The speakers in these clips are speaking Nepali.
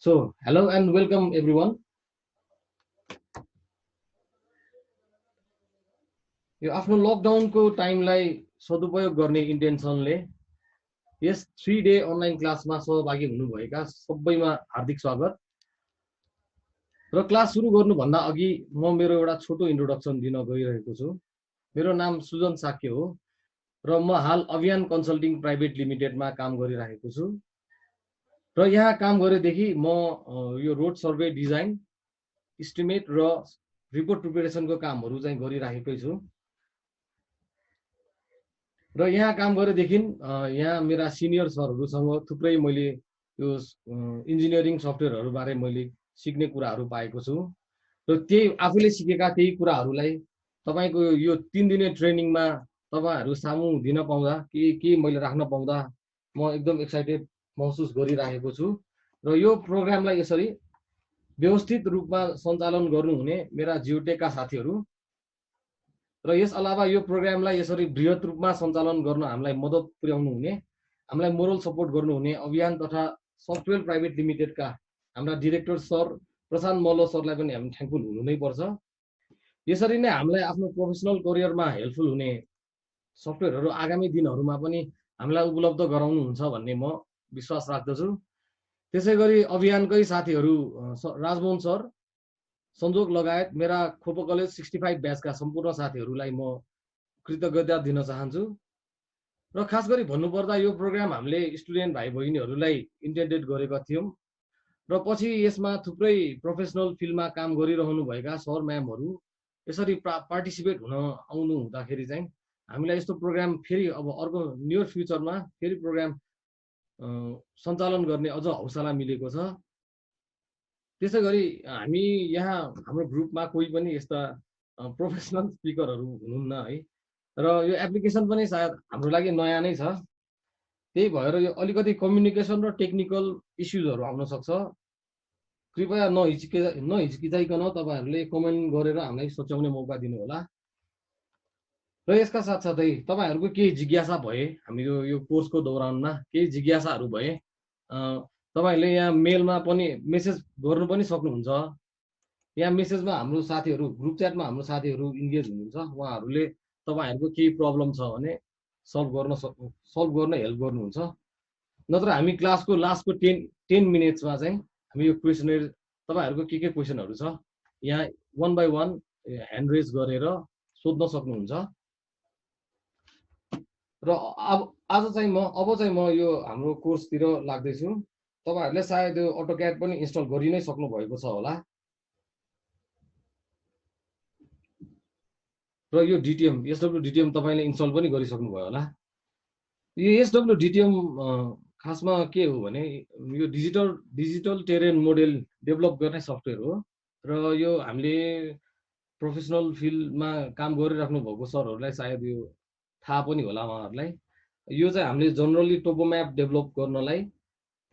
So, hello and welcome everyone. यो आफ्नो लकडाउनको टाइमलाई सदुपयोग गर्ने इन्टेन्सनले यस 3 डे अनलाइन क्लासमा सहभागी हुनुभएका सबैमा हार्दिक स्वागत। र क्लास सुरु गर्नुभन्दा अघि म मेरो एउटा छोटो इन्ट्रोडक्सन दिन गइरहेको छु। मेरो नाम सुजन साक्य हो र म हाल अभियान कन्सल्टिङ प्राइभेट लिमिटेडमा काम गरिरहेको छु। र यहाँ काम गरेदेखि म यो रोड सर्वे डिजाइन, इस्टिमेट र रिपोर्ट प्रिपेरेसनको कामहरू चाहिँ गरिरहेकै छु। र यहाँ काम गरेदेखि यहाँ मेरा सिनियर सरहरूसँग थुप्रै मैले यो इन्जिनियरिङ सफ्टवेयरहरूबारे मैले सिक्ने कुराहरू पाएको छु। र त्यही आफूले सिकेका त्यही कुराहरूलाई तपाईँको यो 3 दिने ट्रेनिङमा तपाईँहरू सामु दिन पाउँदा के मैले राख्न पाउँदा म एकदम एक्साइटेड महसुस गरिरहेको छु। र यो प्रोग्रामलाई यसरी व्यवस्थित रूपमा सञ्चालन गर्नुहुने मेरा जियोटेकका साथीहरू र यस अलावा यो प्रोग्रामलाई यसरी बृहत रूपमा सञ्चालन गर्न हामीलाई मद्दत पुर्याउनु हुने, हामीलाई मोरल सपोर्ट गर्नुहुने अभियान तथा सफ्टवेयर प्राइभेट लिमिटेडका हाम्रा डिरेक्टर सर प्रशान्त मल्ल सरलाई पनि हामी थ्याङ्कफुल हुनु नै पर्छ। यसरी नै हामीलाई आफ्नो प्रोफेसनल करियरमा हेल्पफुल हुने सफ्टवेयरहरू आगामी दिनहरूमा पनि हामीलाई उपलब्ध गराउनुहुन्छ भन्ने म विश्वास राख्दछु। त्यसै गरी अभियानकै साथीहरू राजमोहन सर, संजोग लगायत मेरा खोपो कलेज 65 ब्याचका सम्पूर्ण साथीहरूलाई म कृतज्ञता दिन चाहन्छु। र खास गरी भन्नुपर्दा यो प्रोग्राम हामीले स्टुडेन्ट भाइ बहिनीहरूलाई इन्टेन्डेड गरेका थियौँ र पछि यसमा थुप्रै प्रोफेसनल फिल्डमा काम गरिरहनु भएका सर म्यामहरू यसरी पार्टिसिपेट हुन आउनु हुँदाखेरि चाहिँ हामीलाई यस्तो प्रोग्राम फेरि अब अर्को नियर फ्युचरमा फेरि प्रोग्राम सञ्चालन गर्ने अझ हौसला मिलेको छ। त्यसै गरी हामी यहाँ हाम्रो ग्रुपमा कोही पनि यस्ता प्रोफेसनल स्पिकरहरू हुनुहुन्न है, र यो एप्लिकेसन पनि सायद हाम्रो लागि नयाँ नै छ। त्यही भएर यो अलिकति कम्युनिकेसन र टेक्निकल इस्युजहरू आउन सक्छ। कृपया नहिचकिचाइकन तपाईँहरूले कमेन्ट गरेर हामीलाई सच्याउने मौका दिनु होला। र यसका साथसाथै तपाईँहरूको केही जिज्ञासा भए हामी यो कोर्सको दौरानमा केही जिज्ञासाहरू भए तपाईँहरूले यहाँ मेलमा पनि मेसेज गर्नु पनि सक्नुहुन्छ। यहाँ मेसेजमा हाम्रो साथीहरू ग्रुप च्याटमा हाम्रो साथीहरू इन्गेज हुनुहुन्छ, उहाँहरूले तपाईँहरूको केही प्रब्लम छ भने सल्भ गर्न हेल्प गर्नुहुन्छ। नत्र हामी क्लासको लास्टको 10 मिनट्समा चाहिँ हामी यो क्वेसनर तपाईँहरूको के क्वेसनहरू छ यहाँ 1 by 1 ह्यान्ड रेज गरेर सोध्न सक्नुहुन्छ। र आज चाहिँ म यो हाम्रो कोर्सतिर लाग्दैछु। तपाईँहरूले सायद यो अटोक्याड पनि इन्स्टल गरि नै सक्नु भएको छ होला। र यो डिटिएम एसडब्ल्यू डिटिएम तपाईँले इन्स्टल पनि गरिसक्नु भयो होला। यो एसडब्ल्यू डिटिएम खासमा के हो भने यो डिजिटल टेरेन मोडेल डेभलप गर्ने सफ्टवेयर हो। र यो हामीले प्रोफेसनल फिल्डमा काम गरिराख्नु भएको सरहरूलाई सायद यो थाहा पनि होला उहाँहरूलाई। यो चाहिँ हामीले जनरली टोपो म्याप डेभलप गर्नलाई,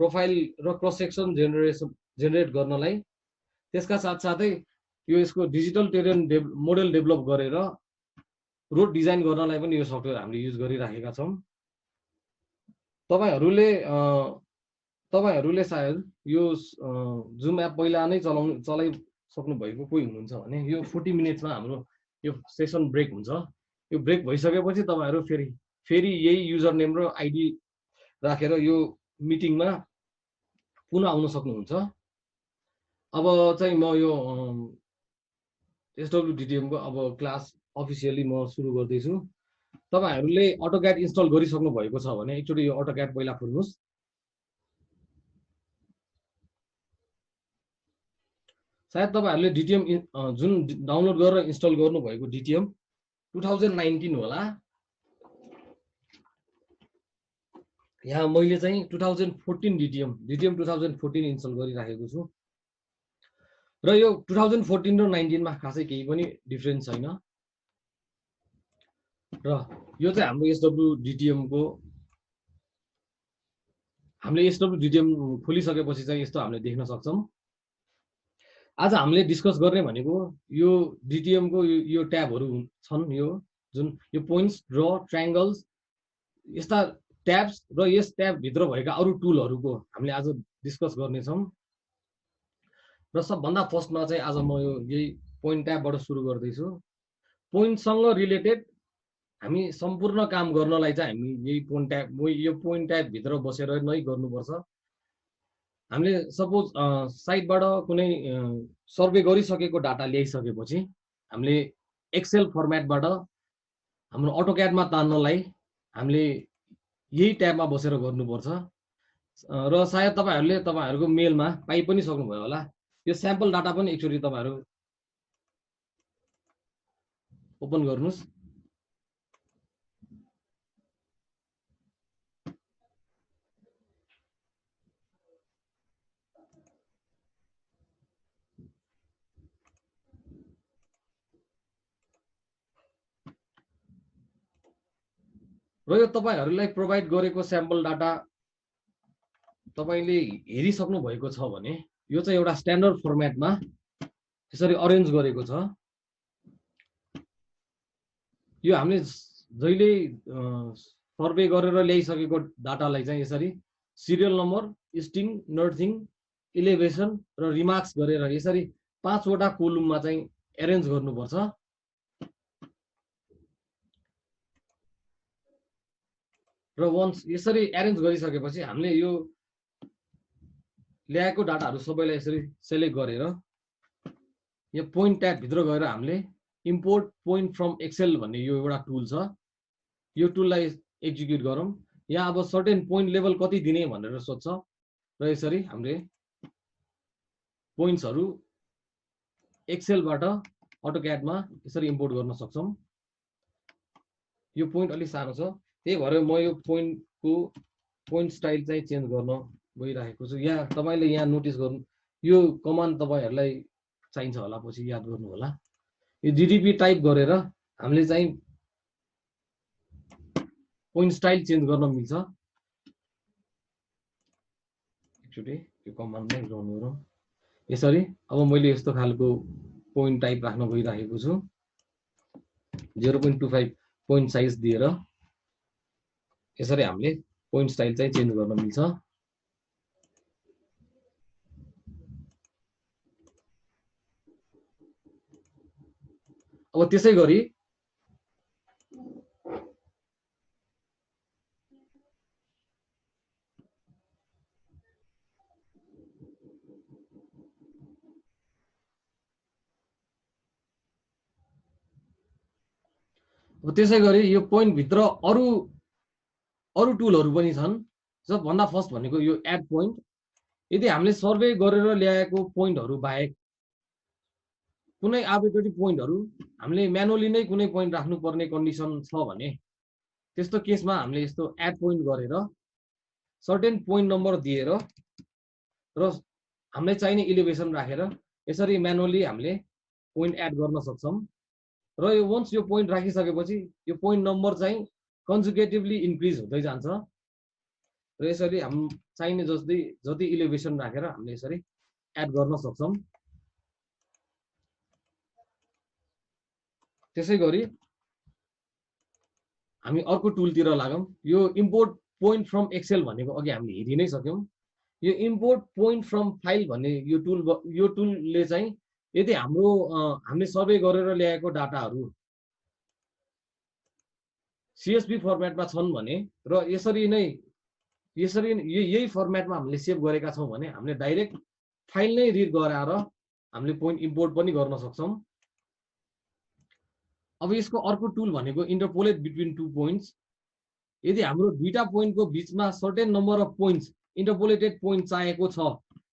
प्रोफाइल र क्रस सेक्सन जेनेरेट गर्नलाई, त्यसका साथसाथै यो यसको डिजिटल टेरेन मोडेल डेभलप गरेर रोड डिजाइन गर्नलाई पनि यो सफ्टवेयर हामीले युज गरिराखेका छौँ। तपाईँहरूले सायद यो जुम एप पहिला नै चलाइसक्नु भएको कोही हुनुहुन्छ भने यो 40 मिनट्समा हाम्रो यो सेसन ब्रेक हुन्छ। यो ब्रेक भइसकेपछि तपाईँहरू फेरि यही युजर नेम र आइडी राखेर यो मिटिङमा पुनः आउन सक्नुहुन्छ। अब चाहिँ म यो एसडब्ल्यू डिटिएमको अब क्लास अफिसियली म सुरु गर्दैछु। तपाईँहरूले अटोक्याड इन्स्टल गरिसक्नु भएको छ भने एकचोटि यो अटोक्याड पहिला खोल्नुहोस्। सायद तपाईँहरूले डिटिएम जुन डाउनलोड गरेर इन्स्टल गर्नुभएको डिटिएम 2019 होला। यहाँ मैले चाहिँ 2014 डिटिएम 2014 इन्स्टल गरिराखेको छु। र यो 2014 र 19मा खासै केही पनि डिफरेन्स छैन। र यो चाहिँ हाम्रो एसडब्ल्यू डिटिएम खोलिसकेपछि चाहिँ यस्तो हामीले देख्न सक्छौँ। आज हामीले डिस्कस गर्ने भनेको यो डिटिएमको यो ट्याबहरू छन्, यो पोइन्ट्स, ड्र, ट्रायङ्गल्स, यस्ता ट्याब्स र यस ट्याबभित्र भएका अरू टुलहरूको हामीले आज डिस्कस गर्नेछौँ। र सबभन्दा फर्स्टमा चाहिँ आज म यही पोइन्ट ट्याबबाट सुरु गर्दैछु। पोइन्टसँग रिलेटेड हामी सम्पूर्ण काम गर्नलाई चाहिँ हामी यही पोइन्ट ट्याबभित्र बसेर नै गर्नुपर्छ। हामीले सपोज साइटबाट कुनै सर्वे गरिसकेको डाटा ल्याइसकेपछि हामीले एक्सेल फर्मेटबाट हाम्रो अटोक्याडमा तान्नलाई हामीले यही ट्याबमा बसेर गर्नुपर्छ। र सायद तपाईँहरूको मेलमा पाइ पनि सक्नुभयो होला। यो स्याम्पल डाटा पनि एकचोटि तपाईँहरू ओपन गर्नुहोस्। र यो तपाईँहरूलाई प्रोभाइड गरेको स्याम्पल डाटा तपाईँले हेरिसक्नु भएको छ भने यो चाहिँ एउटा स्ट्यान्डर्ड फर्मेटमा यसरी अरेन्ज गरेको छ। यो हामीले जहिले सर्वे गरेर ल्याइसकेको डाटालाई चाहिँ यसरी सिरियल नम्बर, स्टिङ, नर्थिङ, इलेभेसन र रिमार्क्स गरेर यसरी 5 वटा कोलुममा चाहिँ एरेन्ज गर्नुपर्छ। र वन्स यसरी एरेन्ज गरिसकेपछि हामीले यो ल्याएको डाटाहरू सबैलाई यसरी सेलेक्ट गरेर यो पोइन्ट ट्याब भित्र गएर हामीले इम्पोर्ट पोइन्ट फ्रम एक्सेल भन्ने यो एउटा टुल छ। यो टुललाई एक्जिक्युट गरौँ। यहाँ अब सर्टेन पोइन्ट लेभल कति दिने भनेर सोध्छ र यसरी हामीले पोइन्ट्सहरू एक्सेलबाट अटोक्याडमा यसरी इम्पोर्ट गर्न सक्छौँ। यो पोइन्ट अलिक सानो छ, त्यही भएर म यो पोइन्ट स्टाइल चाहिँ चेन्ज गर्न गइरहेको छु। यहाँ तपाईँले यहाँ नोटिस गर्नु, यो कमान्ड तपाईँहरूलाई चाहिन्छ होला, पछि याद गर्नु होला। यो जिडिपी टाइप गरेर हामीले चाहिँ पोइन्ट स्टाइल चेन्ज गर्न मिल्छ। एकचोटि यो कमान्डमै रन गरौँ। यसरी अब मैले यस्तो खालको पोइन्ट टाइप राख्न गइरहेको छु। 0.25 पोइन्ट साइज दिएर यसरी हामीले पोइन्ट स्टाइल चाहिँ चेन्ज गर्न मिल्छ। अब त्यसै गरी यो पोइन्ट भित्र अरू टुलहरू पनि छन्। सबभन्दा फर्स्ट भनेको यो एड पोइन्ट। यदि हामीले सर्वे गरेर ल्याएको पोइन्टहरू बाहेक कुनै आर्बिट्रेरी पोइन्टहरू हामीले म्यानुअली नै कुनै पोइन्ट राख्नुपर्ने कन्डिसन छ भने त्यस्तो केसमा हामीले यस्तो एड पोइन्ट गरेर सर्टेन पोइन्ट नम्बर दिएर र हामीलाई चाहिने इलिभेसन राखेर यसरी म्यानुअली हामीले पोइन्ट एड गर्न सक्छौँ। र यो वन्स यो पोइन्ट राखिसकेपछि यो पोइन्ट नम्बर चाहिँ कन्जुकेटिभली इन्क्रिज हुँदै जान्छ र यसरी हामी चाहिने जति इलिभेसन राखेर हामीले यसरी एड गर्न सक्छौँ। त्यसै गरी हामी अर्को टुलतिर लागौँ। यो इम्पोर्ट पोइन्ट फ्रम एक्सेल भनेको अघि हामीले हेरि नै सक्यौँ। यो इम्पोर्ट पोइन्ट फ्रम फाइल भन्ने यो टुलले चाहिँ यदि हामीले सर्वे गरेर ल्याएको डाटाहरू CSV फर्मेटमा छन् भने र यसरी यही फर्मेटमा हामीले सेभ गरेका छौँ भने हामीले डाइरेक्ट फाइल नै रिड गराएर हामीले पोइन्ट इम्पोर्ट पनि गर्न सक्छौँ। अब यसको अर्को टुल भनेको इन्टरपोलेट बिट्विन 2 पोइन्ट्स। यदि हाम्रो दुईटा पोइन्टको बिचमा certain number of points interpolated point चाहिएको छ,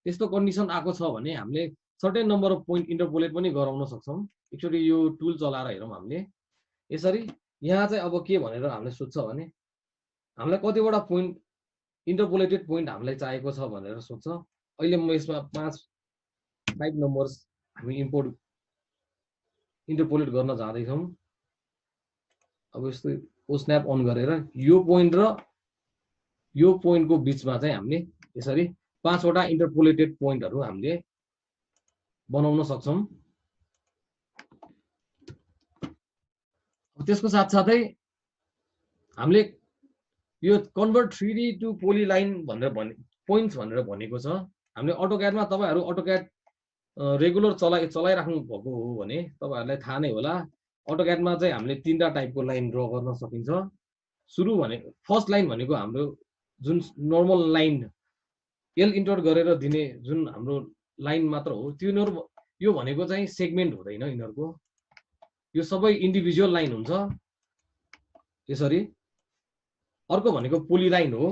त्यस्तो कन्डिसन आएको छ भने हामीले certain number of point interpolate पनि गराउन सक्छौँ। एकचोटि यो टुल चलाएर हेरौँ हामीले। यसरी यहाँ चाहिँ अब के भनेर हामीले सोध्छ भने हामीलाई कतिवटा पोइन्ट इन्टरपोलेटेड पोइन्ट हामीलाई चाहिएको छ भनेर सोध्छ। अहिले म यसमा 5 नम्बर्स हामी इन्टरपोलेट गर्न जाँदैछौँ। अब यस्तो स्न्याप अन गरेर यो पोइन्ट र यो पोइन्टको बिचमा चाहिँ हामीले यसरी 5 वटा इन्टरपोलेटेड पोइन्टहरू हामीले बनाउन सक्छौँ। त्यसको साथसाथै हामीले यो कन्भर्ट 3D टु पोलिलाइन भनेर पोइन्ट्स भनेर भनेको छ। हामीले अटोक्याडमा तपाईँहरू अटोक्याड रेगुलर चलाइराख्नु भएको हो भने तपाईहरुलाई थाहा नै होला अटोक्याडमा चाहिँ हामीले तीनटा टाइपको लाइन ड्र गर्न सकिन्छ सुरु भने फर्स्ट लाइन भनेको हाम्रो जुन नर्मल लाइन एल इन्टर गरेर दिने जुन हाम्रो लाइन मात्र हो तिनीहरु यो भनेको चाहिँ सेगमेन्ट हुँदैन यिनीहरुको यो सबै इन्डिभिजुअल लाइन हुन्छ यसरी अर्को भनेको पोलिलाइन हो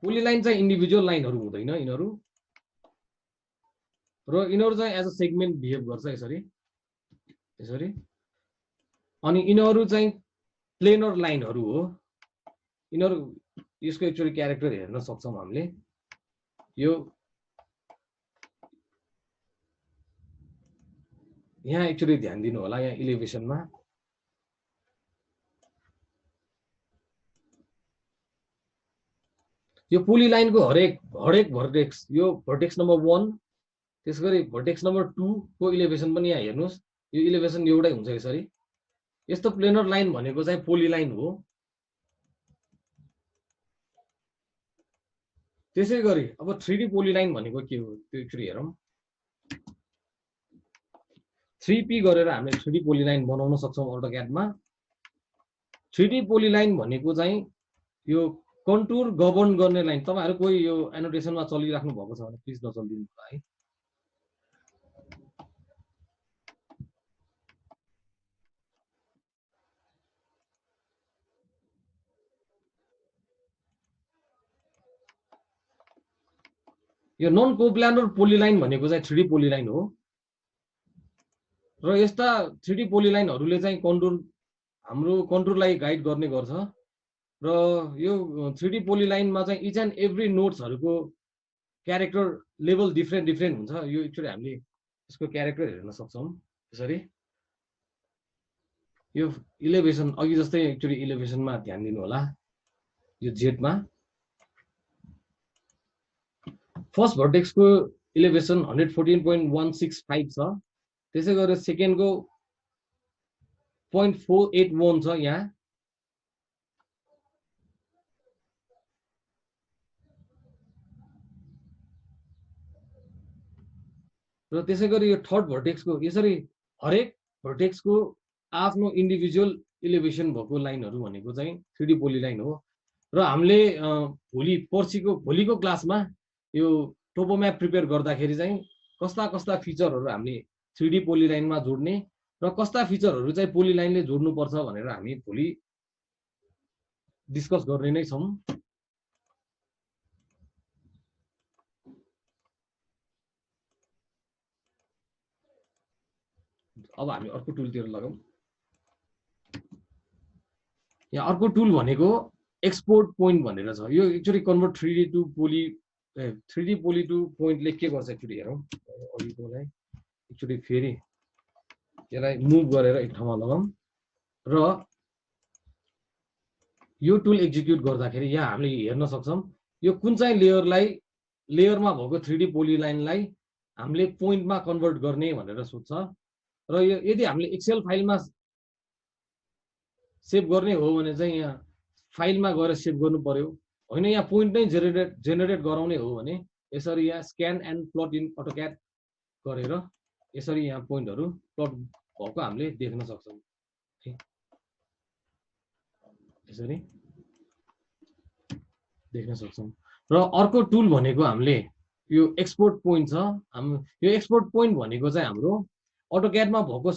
पोलिलाइन चाहिँ इन्डिभिजुअल लाइनहरु हुँदैन यिनीहरु र यिनीहरु चाहिँ एज अ सेगमेन्ट बिहेभ गर्छ यसरी यसरी अनि यिनीहरु चाहिँ प्लेनर लाइनहरु हो यिनीहरु यसको एक्चुअली क्यारेक्टर हेर्न सक्छौं हामीले यो यहाँ एक्चुअली ध्यान दिनु होला यहाँ इलिभेसनमा यो पोलिलाइनको हरेक भर्टेक्स यो भर्टेक्स नम्बर 1 त्यसगरी भर्टेक्स नम्बर 2 को इलिभेसन पनि यहाँ हेर्नुस् यो इलिभेसन एउटै हुन्छ यसरी यस्तो प्लेनर लाइन भनेको चाहिँ पोलिलाइन हो त्यसैगरी अब 3D पोलिलाइन भनेको के हो त्यो एकचोटी हेरौं 3P गरेर हामीले 3D पोलिलाइन बनाउन सक्छौं अटोक्याडमा 3D पोलिलाइन भनेको चाहिँ यो कन्टुर गभर्न गर्ने लाइन तपाईहरु कोही यो एनोटेसनमा चलिराख्नु भएको छ भने प्लिज नचल्दिनु होला है यो नन कोप्लानर पोलिलाइन भनेको चाहिँ 3D पोलिलाइन हो र यस्ता 3D पोलिलाइनहरुले चाहिँ कन्टुर हाम्रो कन्टुरलाई गाइड गर्ने गर्छ र यो 3D पोलिलाइनमा चाहिँ इच एन्ड एभ्री नोड्सहरुको क्यारेक्टर लेभल डिफरेन्ट हुन्छ यो एक्चुअली हामीले यसको क्यारेक्टर हेर्न सक्छौं यसरी यो इलिभेसन अघि जस्तै एक्चुअली इलिभेसनमा ध्यान दिनु होला यो जेडमा फर्स्ट भर्टेक्सको इलिभेसन 114.165 छ त्यसै गरेर सेकेन्डको 0.481 छ यहाँ र त्यसैगरी यो थर्ड भर्टेक्सको यसरी हरेक भर्टेक्सको आफ्नो इन्डिभिजुअल इलिभेसन भएको लाइनहरु भनेको चाहिँ 3D पोलिलाइन हो र हामीले भोलिको क्लासमा यो टोपोम्याप प्रिपेयर गर्दाखेरि चाहिँ कस्ता फिचरहरु हामीले 3D पोलिलाइनमा जोड्ने र कस्ता फिचरहरु चाहिँ पोलिलाइनले जोड्नु पर्छ भनेर हामी भोलि डिस्कस गर्ने नै छौं अब हामी अर्को टुलतिर लगौं यहाँ अर्को टुल भनेको एक्सपोर्ट पोइन्ट भनेर छ यो actually convert 3D poly to पोइन्टले के गर्छ एक्चुअली हेरौं अघिकोलाई एक्चुअली फेरि यसलाई मुभ गरेर एक ठाउँमा लगाऊं र यो टुल एक्जिक्युट गर्दाखेरि यहाँ हामीले हेर्न सक्छौं यो कुन चाहिँ लेयरमा भएको 3D पोलिलाइनलाई हामीले पोइन्टमा कन्भर्ट गर्ने भनेर सोध्छ र यो यदि हामीले एक्सेल फाइलमा सेभ गर्ने हो भने चाहिँ यहाँ फाइलमा गएर सेभ गर्नु पर्यो हैन यहाँ पोइन्ट नै जेनेरेट गराउने हो भने यसरी यहाँ scan and plot in AutoCAD गरेर यसरी यहाँ पोइन्टहरु प्लट भएको हामीले देख्न सक्छौं यसरी देख्न सक्छौं र अर्को टुल भनेको हामीले यो एक्सपोर्ट पोइन्ट छ यो एक्सपोर्ट पोइन्ट भनेको चाहिँ हाम्रो अटोक्याडमा भएको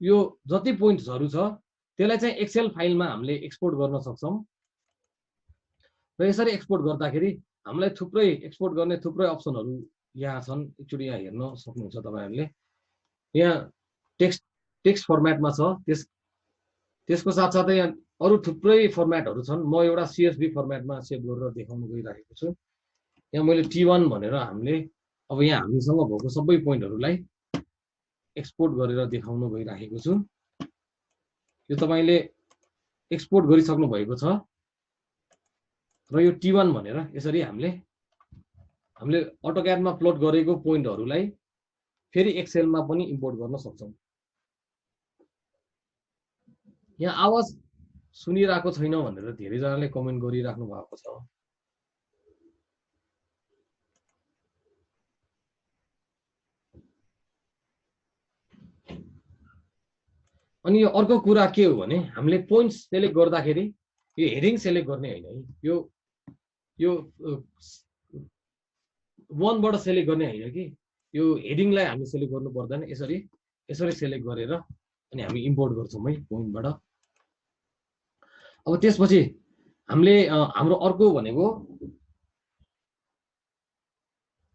यो जति पोइन्ट्सहरु छ त्यसलाई चाहिँ एक्सेल फाइलमा हामीले एक्सपोर्ट गर्न सक्छौं र यसरी एक्सपोर्ट गर्दाखेरि हामीलाई थुप्रै एक्सपोर्ट गर्ने थुप्रै अप्सनहरु यहाँ छन् एक्चुअली यहाँ हेर्न सक्नुहुन्छ तपाईहरुले यहाँ टेक्स्ट फर्मेटमा छ त्यसको साथसाथै यहाँ अरु थुप्रै फर्मेटहरु छन् म एउटा CSV फर्मेटमा सेभ गरेर देखाउन गइरहेको छु यहाँ मैले T1 भनेर हामीले अब यहाँ हामीसँग भएको सबै पोइन्टहरुलाई एक्सपोर्ट गरेर देखाउन गइरहेको छु यो तपाईले एक्सपोर्ट गरिसक्नु भएको छ र यो T1 भनेर यसरी हामीले अटोक्याडमा प्लट गरेको पोइन्टहरुलाई फेरि एक्सेलमा पनि इम्पोर्ट गर्न सक्छौं यहाँ आवाज सुनिरहेको छैन भनेर धेरै जनाले कमेन्ट गरिराख्नु भएको छ अनि यो अर्को कुरा के हो भने हामीले पोइन्ट्स सेलेक्ट गर्दाखेरि यो हेडिङ सेलेक्ट गर्ने होइन है, यो वनबाट सेलेक्ट गर्ने होइन कि यो हेडिङलाई हामी सेलेक्ट गर्नु पर्दैन, यसरी सेलेक्ट गरेर अनि हामी इम्पोर्ट गर्छौँ है पोइन्टबाट। अब त्यसपछि हामीले हाम्रो अर्को भनेको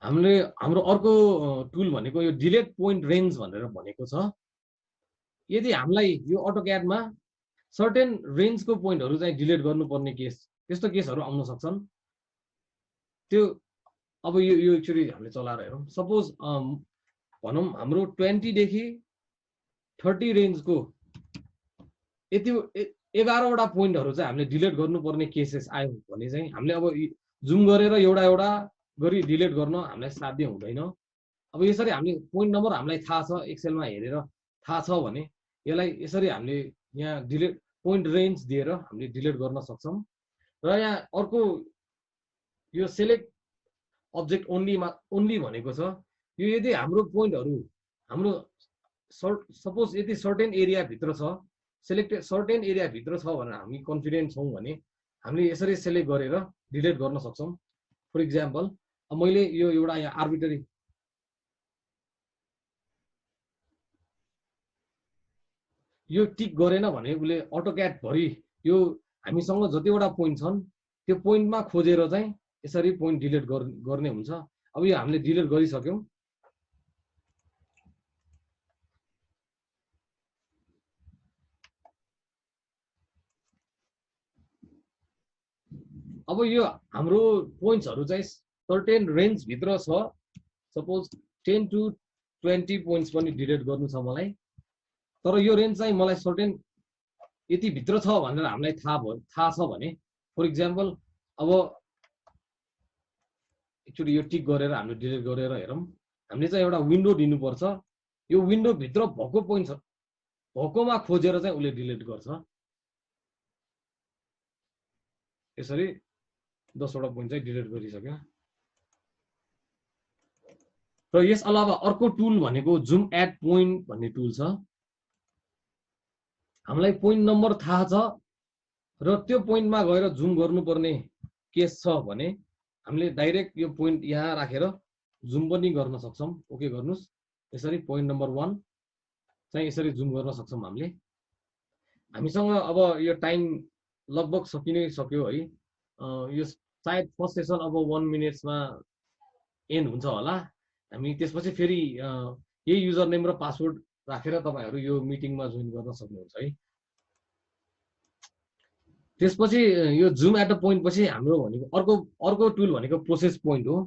हाम्रो अर्को टुल भनेको यो डिलिट पोइन्ट रेन्ज भनेर भनेको छ। यदि हामीलाई यो अटोक्याडमा सर्टेन रेन्जको पोइन्टहरू चाहिँ डिलिट गर्नुपर्ने केस, त्यस्तो केसहरू आउन सक्छन्। त्यो अब यो एक्चुअली हामीले चलाएर हेरौँ। सपोज भनौँ हाम्रो 20 देखि 30 रेन्जको यति 11वटा पोइन्टहरू चाहिँ हामीले डिलिट गर्नुपर्ने केसेस आयो भने चाहिँ हामीले अब जुम गरेर एउटा गरी डिलिट गर्न हामीलाई साध्य हुँदैन। अब यसरी हामीले पोइन्ट नम्बर हामीलाई थाहा छ, एक्सेलमा हेरेर थाहा छ भने यसलाई यसरी हामीले यहाँ डिलिट पोइन्ट रेन्ज दिएर हामीले डिलिट गर्न सक्छौँ। र यहाँ अर्को यो सेलेक्ट अब्जेक्ट ओन्ली भनेको छ। यो यदि हाम्रो पोइन्टहरू हाम्रो सपोज यदि सर्टेन एरिया भित्र छ, सेलेक्टेड सर्टेन एरिया भित्र छ भनेर हामी कन्फिडेन्ट छौँ भने हामीले यसरी सेलेक्ट गरेर डिलिट गर्न सक्छौँ। फर इक्जाम्पल अब मैले यो एउटा यहाँ आर्बिट्रेरी यो टिक गरेन भने उसले अटोक्याड भरि यो हामीसँग जतिवटा पोइन्ट छन् त्यो पोइन्टमा खोजेर चाहिँ यसरी पोइन्ट डिलिट गर्ने हुन्छ। अब यो हामीले डिलिट गरिसक्यौँ। अब यो हाम्रो पोइन्ट्सहरू चाहिँ सर्टेन रेन्ज भित्र छ। सपोज 10 to 20 पोइन्ट्स पनि डिलिट गर्नु छ मलाई, तर यो रेन्ज चाहिँ मलाई सर्टेन यति भित्र छ भनेर हामीलाई थाहा छ भने फर इक्जाम्पल अब एक्चुअली यो टिक गरेर हामीले डिलिट गरेर हेरौँ। हामीले चाहिँ एउटा विन्डो दिनुपर्छ। यो विन्डो भित्र भएको पोइन्ट भएकोमा खोजेर चाहिँ उसले डिलिट गर्छ। यसरी 10वटा पोइन्ट चाहिँ डिलिट गरिसक्यो। र यस अलावा अर्को टुल भनेको जुम एट पोइन्ट भन्ने टुल छ। हामीलाई पोइन्ट नम्बर थाहा छ र त्यो पोइन्टमा गएर जुम गर्नुपर्ने केस छ भने हामीले डाइरेक्ट यो पोइन्ट यहाँ राखेर जुम पनि गर्न सक्छौँ। ओके गर्नुस्। यसरी पोइन्ट नम्बर 1 चाहिँ यसरी जुम गर्न सक्छौँ हामीले। हामीसँग अब यो टाइम लगभग सकिनै सक्यो है। यो सायद फर्स्ट सेसन अब 1 मिनट्समा एन्ड हुन्छ होला। हामी त्यसपछि फेरि यही युजर नेम र पासवर्ड राखेर तपाईहरु यो मिटिङमा जोइन गर्न सक्नुहुन्छ है। त्यसपछि यो जुम एट अ पोइन्ट पछि हाम्रो भनेको अर्को टुल भनेको प्रोसेस पोइन्ट हो।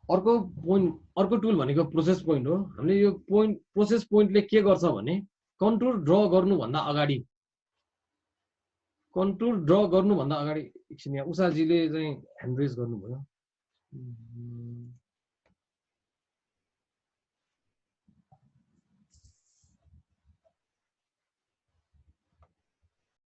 अर्को टुल भनेको प्रोसेस पोइन्ट हो। हामीले यो प्रोसेस पोइन्टले के गर्छ भने कन्टुर ड्र गर्नुभन्दा अगाडि एकछिन यहाँ उषाजीले चाहिँ ह्यान्ड रेज गर्नुभयो।